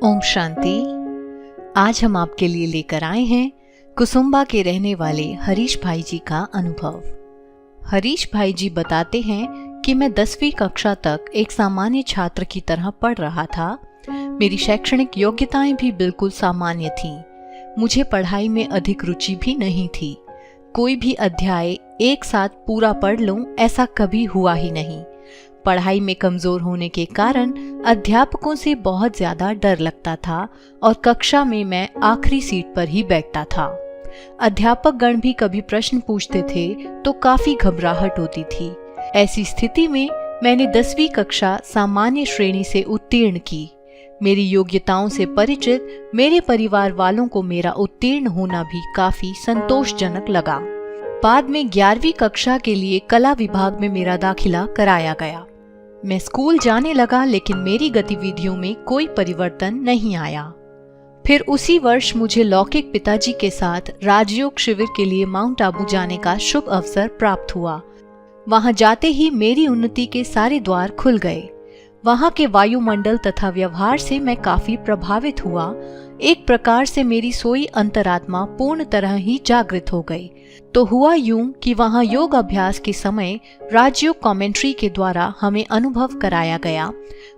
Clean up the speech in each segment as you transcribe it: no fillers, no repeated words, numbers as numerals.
ओम शांति। आज हम आपके लिए लेकर आए हैं कुसुम्बा के रहने वाले हरीश भाई जी का अनुभव। हरीश भाई जी बताते हैं कि मैं 10वीं कक्षा तक एक सामान्य छात्र की तरह पढ़ रहा था। मेरी शैक्षणिक योग्यताएं भी बिल्कुल सामान्य थीं। मुझे पढ़ाई में अधिक रुचि भी नहीं थी। कोई भी अध्याय एक साथ पूरा पढ़ लूं ऐसा कभी हुआ ही नहीं। पढ़ाई में कमजोर होने के कारण अध्यापकों से बहुत ज्यादा डर लगता था और कक्षा में मैं आखिरी सीट पर ही बैठता था। अध्यापक गण भी कभी प्रश्न पूछते थे तो काफी घबराहट होती थी। ऐसी स्थिति में मैंने 10वीं कक्षा सामान्य श्रेणी से उत्तीर्ण की। मेरी योग्यताओं से परिचित मेरे परिवार वालों को मेरा उत्तीर्ण होना भी काफी संतोषजनक लगा। बाद में 11वीं कक्षा के लिए कला विभाग में मेरा दाखिला कराया गया। मैं स्कूल जाने लगा, लेकिन मेरी गतिविधियों में कोई परिवर्तन नहीं आया। फिर उसी वर्ष मुझे लौकिक पिताजी के साथ राजयोग शिविर के लिए माउंट आबू जाने का शुभ अवसर प्राप्त हुआ। वहां जाते ही मेरी उन्नति के सारे द्वार खुल गए। वहां के वायुमंडल तथा व्यवहार से मैं काफी प्रभावित हुआ। एक प्रकार से मेरी सोई अंतरात्मा पूर्ण तरह ही जागृत हो गई। तो हुआ यूं कि वहां योग अभ्यास के समय राजयोग कमेंट्री के द्वारा हमें अनुभव कराया गया।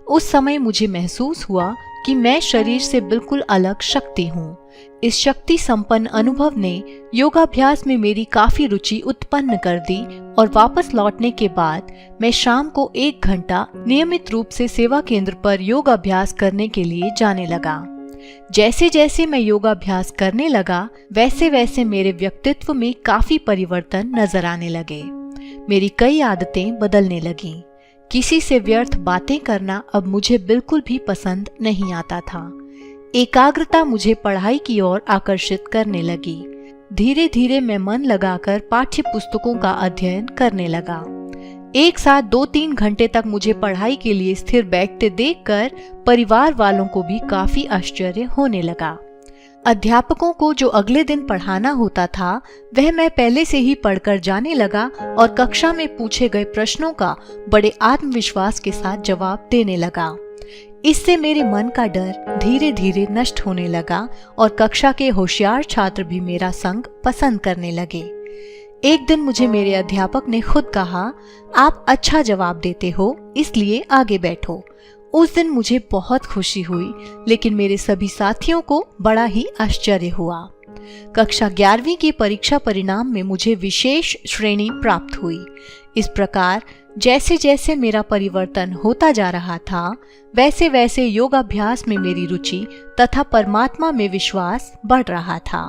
उस समय मुझे महसूस हुआ कि मैं शरीर से बिल्कुल अलग शक्ति हूँ। इस शक्ति संपन्न अनुभव ने योगाभ्यास में मेरी काफी रुचि उत्पन्न कर दी और वापस लौटने के बाद मैं शाम को 1 घंटा नियमित रूप से सेवा केंद्र पर योगाभ्यास करने के लिए जाने लगा। जैसे जैसे मैं योगाभ्यास करने लगा वैसे वैसे मेरे व्यक्तित्व में काफी परिवर्तन नजर आने लगे। मेरी कई आदतें बदलने लगीं। किसी से व्यर्थ बातें करना अब मुझे बिल्कुल भी पसंद नहीं आता था। एकाग्रता मुझे पढ़ाई की ओर आकर्षित करने लगी। धीरे धीरे मैं मन लगाकर पाठ्य पुस्तकों का अध्ययन करने लगा। एक साथ 2-3 घंटे तक मुझे पढ़ाई के लिए स्थिर बैठते देखकर परिवार वालों को भी काफी आश्चर्य होने लगा। अध्यापकों को जो अगले दिन पढ़ाना होता था वह मैं पहले से ही पढ़कर जाने लगा और कक्षा में पूछे गए प्रश्नों का बड़े आत्मविश्वास के साथ जवाब देने लगा। इससे मेरे मन का डर धीरे धीरे नष्ट होने लगा और कक्षा के होशियार छात्र भी मेरा संग पसंद करने लगे। एक दिन मुझे मेरे अध्यापक ने खुद कहा, आप अच्छा जवाब देते हो इसलिए आगे बैठो। उस दिन मुझे बहुत खुशी हुई, लेकिन मेरे सभी साथियों को बड़ा ही आश्चर्य हुआ। कक्षा 11वीं की परीक्षा परिणाम में मुझे विशेष श्रेणी प्राप्त हुई। इस प्रकार जैसे जैसे मेरा परिवर्तन होता जा रहा था वैसे वैसे योगाभ्यास में मेरी रुचि तथा परमात्मा में विश्वास बढ़ रहा था।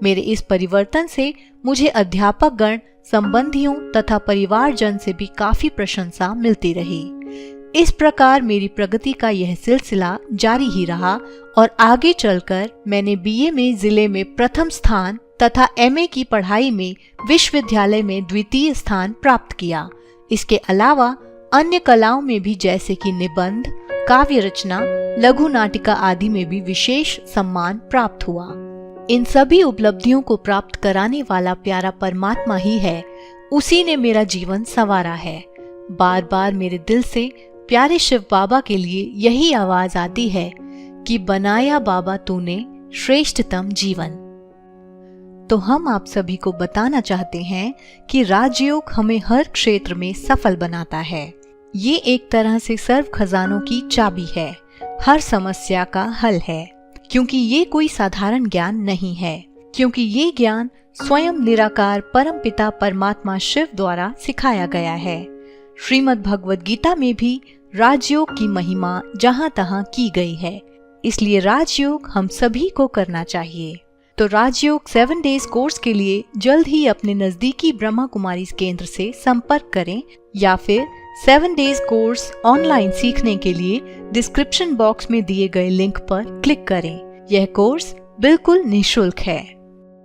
मेरे इस परिवर्तन से मुझे अध्यापक गण, संबंधियों तथा परिवारजन से भी काफी प्रशंसा मिलती रही। इस प्रकार मेरी प्रगति का यह सिलसिला जारी ही रहा और आगे चलकर मैंने बीए में जिले में प्रथम स्थान तथा एमए की पढ़ाई में विश्वविद्यालय में द्वितीय स्थान प्राप्त किया। इसके अलावा अन्य कलाओं में भी जैसे कि निबंध, काव्य रचना, लघु नाटिका आदि में भी विशेष सम्मान प्राप्त हुआ। इन सभी उपलब्धियों को प्राप्त कराने वाला प्यारा परमात्मा ही है। उसी ने मेरा जीवन संवारा है। बार बार मेरे दिल से प्यारे शिव बाबा के लिए यही आवाज आती है कि बनाया बाबा तूने श्रेष्ठतम जीवन। तो हम आप सभी को बताना चाहते हैं कि राजयोग हमें हर क्षेत्र में सफल बनाता है। ये एक तरह से सर्व खजानों की चाबी है, हर समस्या का हल है। क्योंकि ये कोई साधारण ज्ञान नहीं है, क्योंकि ये ज्ञान स्वयं निराकार परमपिता परमात्मा शिव द्वारा सिखाया गया है। श्रीमद् भगवद गीता में भी राजयोग की महिमा जहाँ तहाँ की गई है। इसलिए राजयोग हम सभी को करना चाहिए। तो राजयोग 7 डेज कोर्स के लिए जल्द ही अपने नजदीकी ब्रह्मा कुमारी केंद्र से संपर्क करें या फिर 7 डेज कोर्स ऑनलाइन सीखने के लिए डिस्क्रिप्शन बॉक्स में दिए गए लिंक पर क्लिक करें। यह कोर्स बिल्कुल निःशुल्क है।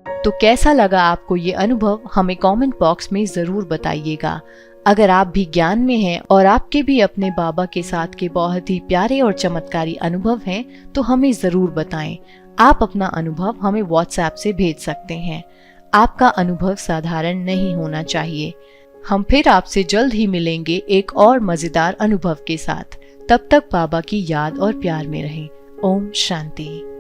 तो कैसा लगा आपको ये अनुभव, हमें कमेंट बॉक्स में जरूर बताइएगा। अगर आप भी ज्ञान में हैं और आपके भी अपने बाबा के साथ के बहुत ही प्यारे और चमत्कारी अनुभव हैं तो हमें जरूर बताएं। आप अपना अनुभव हमें व्हाट्सएप से भेज सकते हैं। आपका अनुभव साधारण नहीं होना चाहिए। हम फिर आपसे जल्द ही मिलेंगे एक और मजेदार अनुभव के साथ। तब तक बाबा की याद और प्यार में रहें। ओम शांति।